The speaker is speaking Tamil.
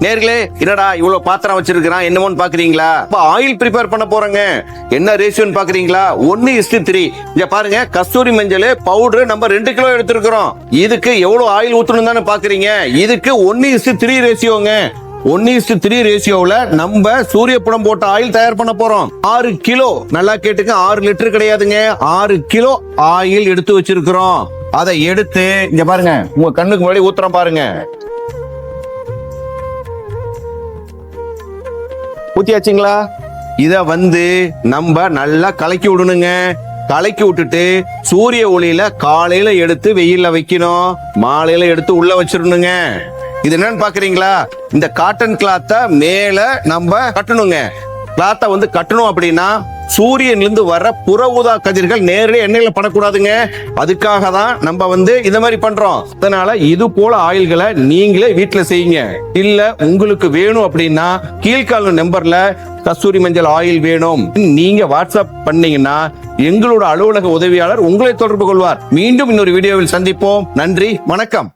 நேர்களே, என்னடா இவ்வளவு பாத்திரம் வச்சிருக்கிறான் என்னமோன்னு பாக்குறீங்களா? ஆயில் ப்ரிப்பேர் பண்ண போறேங்க. என்ன ரேஷியோன்னு பாக்குறீங்களா? 1:3. இங்க பாருங்க, கஸ்தூரி மஞ்சள் பவுடர் நம்ம 2 கிலோ எடுத்திருக்கிறோம். இதுக்கு எவ்வளவு ஆயில் ஊத்தணும் தானே பாக்குறீங்க? இதுக்கு 1:3 ரேஷியோங்க. 1:3 ரேஷியோல நம்ம சூரியப்புடம் போட்ட ஆயில் தயார் பண்ண போறோம். 6 கிலோ, நல்லா கேட்டுக்க, 6 லிட்டர் கிடையாதுங்க, 6 கிலோ ஆயில் எடுத்து வச்சிருக்கிறோம். அதை எடுத்து இங்க பாருங்க, உங்க கண்ணுக்கு முன்னாடி ஊத்துறோம் பாருங்க. ஊத்தியாச்சுங்களா? இத நம்ம நல்லா கலக்கி விடணுங்க. கலக்கி விட்டுட்டு சூரிய ஒளியில காலையில எடுத்து வெயில்ல வைக்கணும், மாலையில எடுத்து உள்ள வச்சிடணுங்க. இது என்னன்னு பாக்குறீங்களா? இந்த காட்டன் கிளாத்த மேல நம்ம கட்டணுங்க. கிளாத்த கட்டணும் அப்படின்னா சூரியன்ல இருந்து வர புற ஊதா கதிர்கள் நேரடியாக எண்ணெயில படக்கூடாதுங்க. அதுக்காக தான் நம்ம இந்த மாதிரி பண்றோம். அதனால இது போல ஆயில்களை நீங்களே வீட்டுல செய்யுங்க. இல்ல உங்களுக்கு வேணும் அப்படின்னா கீழ்கால நம்பர்ல கஸ்தூரி மஞ்சள் ஆயில் வேணும் நீங்க வாட்ஸ்அப் பண்ணீங்கன்னா எங்களோட அலுவலக உதவியாளர் உங்களை தொடர்பு கொள்வார். மீண்டும் இன்னொரு வீடியோவில் சந்திப்போம். நன்றி, வணக்கம்.